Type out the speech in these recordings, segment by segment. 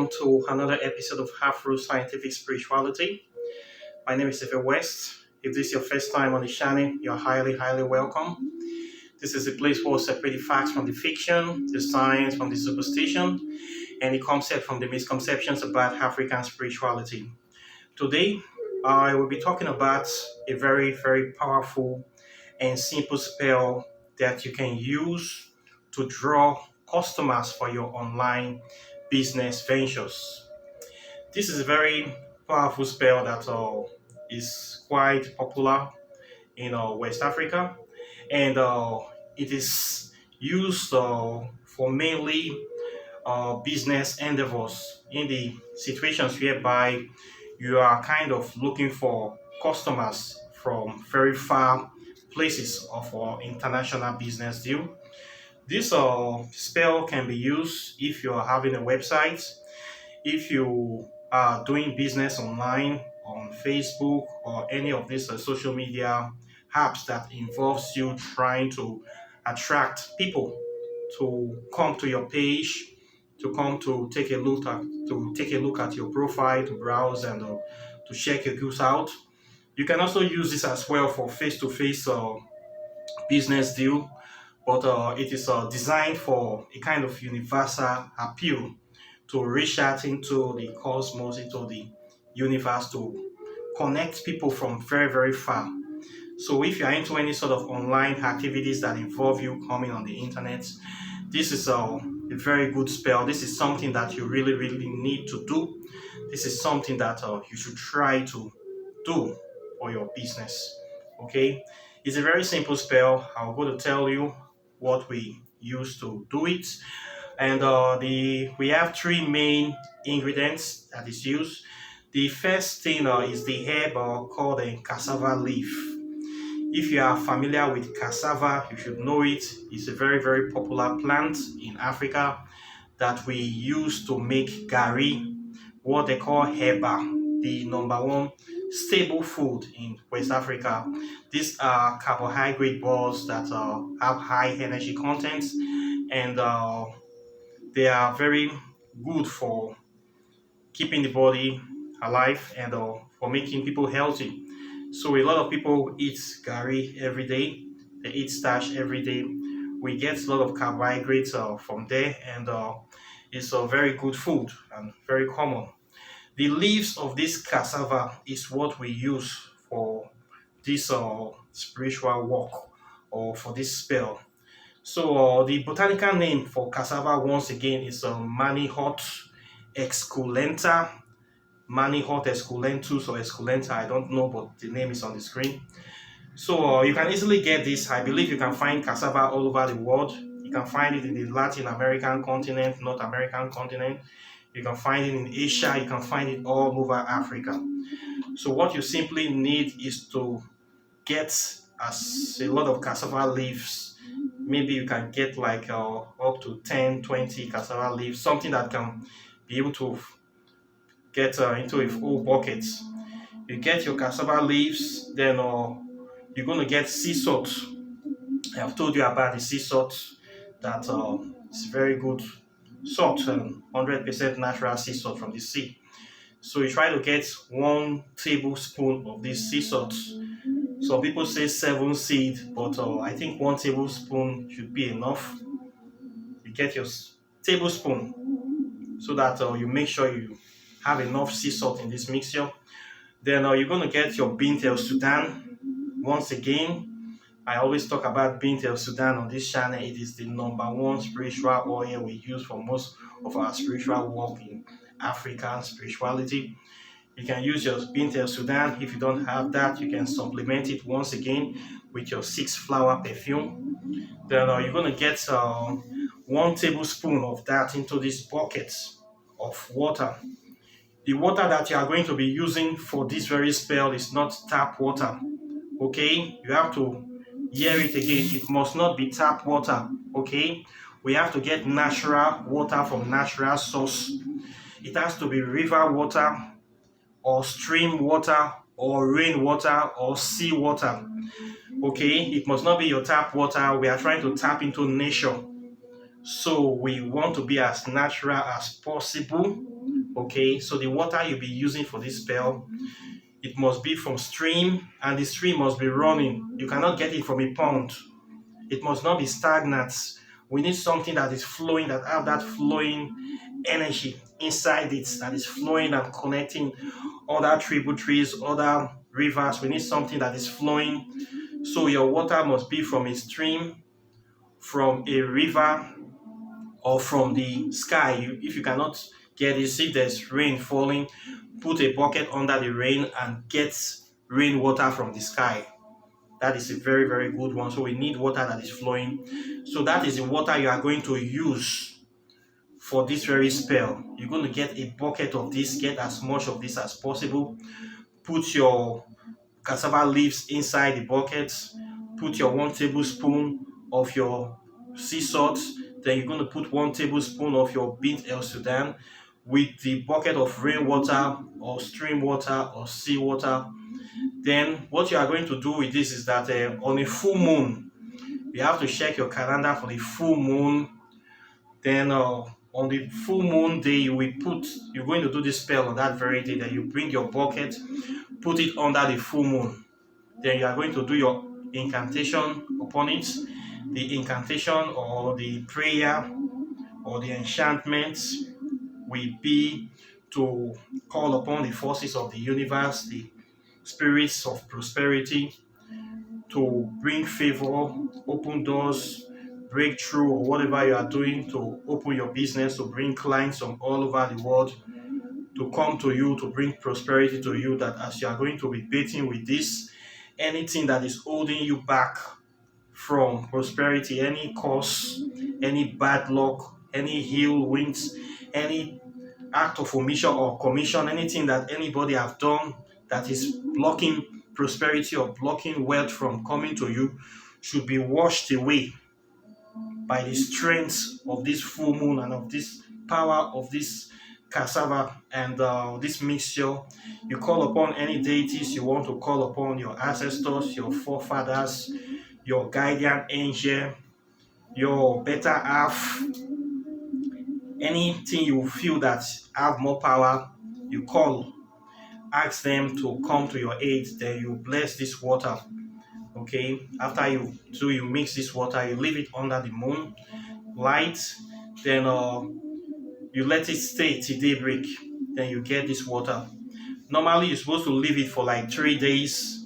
welcome to another episode of Half-Root Scientific Spirituality. My name is Stephen West. If this is your first time on the channel, you're highly welcome. This is a place where we separate the facts from the fiction, the science from the superstition, and the concept from the misconceptions about African spirituality. Today, I will be talking about a very powerful and simple spell that you can use to draw customers for your online business ventures. This is a very powerful spell that is quite popular in West Africa, and it is used for mainly business endeavors in the situations whereby you are kind of looking for customers from very far places of international business deal. This spell can be used if you are having a website, if you are doing business online on Facebook or any of these social media apps that involves you trying to attract people to come to your page, to come to take a look at your profile, to browse and to check your goods out. You can also use this as well for face-to-face business deal, but it is designed for a kind of universal appeal to reach out into the cosmos, into the universe, to connect people from very far. So if you are into any sort of online activities that involve you coming on the internet, this is a very good spell. This is something that you really need to do. This is something that you should try to do for your business. Okay, it's a very simple spell. I'm going to tell you what we use to do it, and we have three main ingredients that is used. The first thing is the herb called a cassava leaf. If you are familiar with cassava, you should know it. It's a very popular plant in Africa that we use to make gari, what they call heba, the number one stable food in West Africa. These are carbohydrate balls that have high energy content, and they are very good for keeping the body alive and for making people healthy. So a lot of people eat gari every day. They eat starch every day. We get a lot of carbohydrates from there, and it's a very good food and very common. The leaves of this cassava is what we use for this spiritual work or for this spell. So the botanical name for cassava once again is Manihot esculenta, Manihot esculentus or esculenta. I don't know, but the name is on the screen. So you can easily get this. I believe you can find cassava all over the world. You can find it in the Latin American continent, North American continent. You can find it in Asia. You can find it all over Africa. So what you simply need is to get a lot of cassava leaves. Maybe you can get like up to 10-20 cassava leaves, something that can be able to get into a full bucket. You get your cassava leaves, then you're going to get sea salt. I have told you about the sea salt, that it's very good salt and 100% natural sea salt from the sea. So you try to get 1 tablespoon of this sea salt. Some people say 7 seeds, but I think 1 tablespoon should be enough. You get your tablespoon so that you make sure you have enough sea salt in this mixture. Then you're going to get your Bint Sudan. Once again, I always talk about Bint Sudan on this channel. It is the number one spiritual oil we use for most of our spiritual work in African spirituality. You can use your Bint Sudan. If you don't have that, you can supplement it once again with your 6-flower perfume. Then you're going to get 1 tablespoon of that into this bucket of water. The water that you are going to be using for this very spell is not tap water. Okay, you have to hear it again. It must not be tap water. Okay, we have to get natural water from natural source. It has to be river water or stream water or rain water or sea water. Okay, it must not be your tap water. We are trying to tap into nature, so we want to be as natural as possible. Okay, so the water you'll be using for this spell, it must be from stream, and the stream must be running. You cannot get it from a pond. It must not be stagnant. We need something that is flowing, that have that flowing energy inside it, that is flowing and connecting other tributaries, other rivers. We need something that is flowing. So your water must be from a stream, from a river, or from the sky. If you cannot get it, see there's rain falling, put a bucket under the rain and get rainwater from the sky. That is a very, very good one. So we need water that is flowing. So that is the water you are going to use for this very spell. You're going to get a bucket of this, get as much of this as possible. Put your cassava leaves inside the bucket. Put your 1 tablespoon of your sea salt. Then you're going to put 1 tablespoon of your Bint Sudan with the bucket of rainwater or stream water or sea water. Then what you are going to do with this is that on a full moon, you have to check your calendar for the full moon. Then on the full moon day, you're going to do this spell on that very day. Then you bring your bucket, put it under the full moon. Then you are going to do your incantation upon it. The incantation or the prayer or the enchantment will be to call upon the forces of the universe, the spirits of prosperity, to bring favor, open doors, breakthrough, or whatever you are doing, to open your business, to bring clients from all over the world to come to you, to bring prosperity to you, that as you are going to be baiting with this, anything that is holding you back from prosperity, any curse, any bad luck, any ill winds, any act of omission or commission, anything that anybody have done that is blocking prosperity or blocking wealth from coming to you, should be washed away by the strength of this full moon and of this power of this cassava and this mixture. You call upon any deities you want to call upon, your ancestors, your forefathers, your guardian angel, your better half, anything you feel that have more power, you call, ask them to come to your aid. Then you bless this water. Okay, after you mix this water, you leave it under the moon light. Then you let it stay till daybreak. Then you get this water. Normally you're supposed to leave it for like 3 days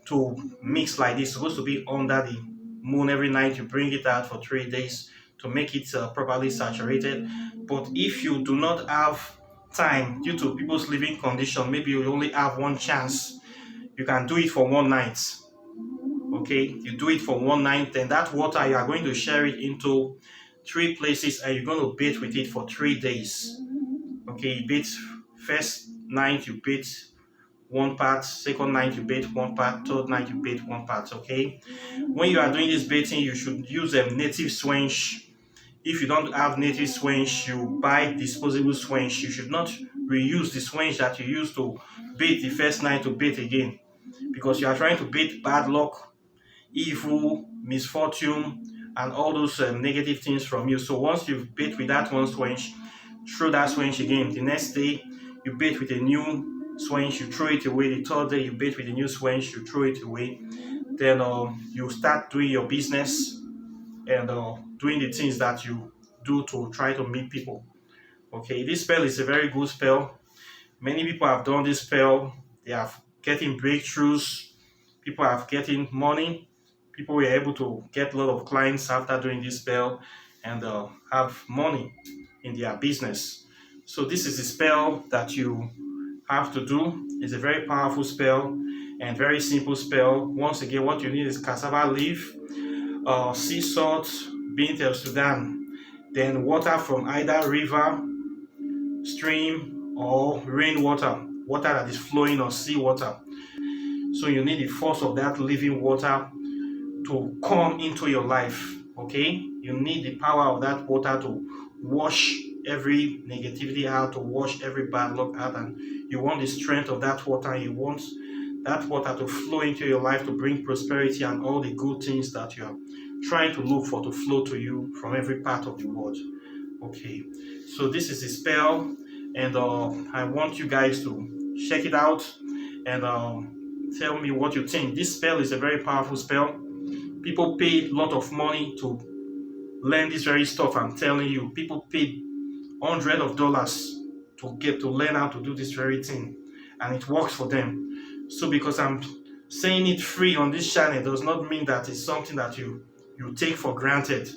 to mix like this. It's supposed to be under the moon every night. You bring it out for 3 days to make it properly saturated. But if you do not have time due to people's living condition, maybe you only have one chance, you can do it for one night. Okay, you do it for one night, then that water you are going to share it into 3 places and you're going to bathe with it for 3 days. Okay, you bathe first night, you bathe one part, second night you bathe one part, third night you bathe one part. Okay, when you are doing this bathing, you should use a native swench. If you don't have native swench, you buy disposable swench. You should not reuse the swench that you used to bathe the first night to bathe again, because you are trying to bathe bad luck, evil, misfortune, and all those negative things from you. So once you've bathed with that one swench, throw that swench again. The next day, you bathe with a new swench, you throw it away. The third day, you bathe with a new swench, you throw it away. Then you start doing your business and doing the things that you do to try to meet people. Okay, this spell is a very good spell. Many people have done this spell. They are getting breakthroughs. People are getting money. People were able to get a lot of clients after doing this spell and have money in their business. So this is a spell that you have to do. It's a very powerful spell and very simple spell. Once again, what you need is cassava leaf, sea salt, Bint Sudan, then water from either river, stream, or rainwater, water that is flowing or sea water. So you need the force of that living water to come into your life. Okay, you need the power of that water to wash every negativity out, to wash every bad luck out, and you want the strength of that water. You want that water to flow into your life to bring prosperity and all the good things that you are trying to look for to flow to you from every part of the world. Okay, so this is a spell. and I want you guys to check it out and tell me what you think. This spell is a very powerful spell. People pay a lot of money to learn this very stuff. I'm telling you, people pay hundreds of dollars to get to learn how to do this very thing, and it works for them. So because I'm saying it free on this channel does not mean that it's something that you take for granted.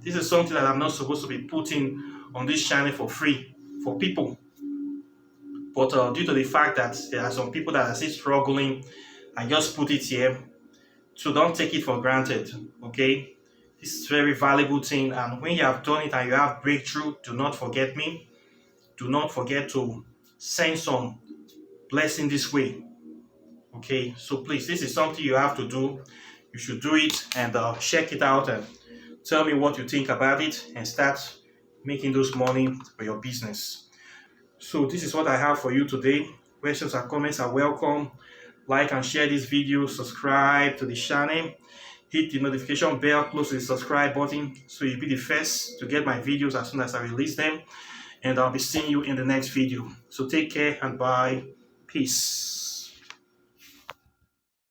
This is something that I'm not supposed to be putting on this channel for free for people. But due to the fact that there are some people that are still struggling, I just put it here. So don't take it for granted, okay? This is a very valuable thing, and when you have done it and you have breakthrough, do not forget me. Do not forget to send some blessing this way, okay? So please, this is something you have to do. You should do it and check it out and tell me what you think about it and start making those money for your business. So this is what I have for you today. Questions and comments are welcome. Like and share this video, subscribe to the channel, hit the notification bell close to the subscribe button so you'll be the first to get my videos as soon as I release them. And I'll be seeing you in the next video. So take care and bye. Peace.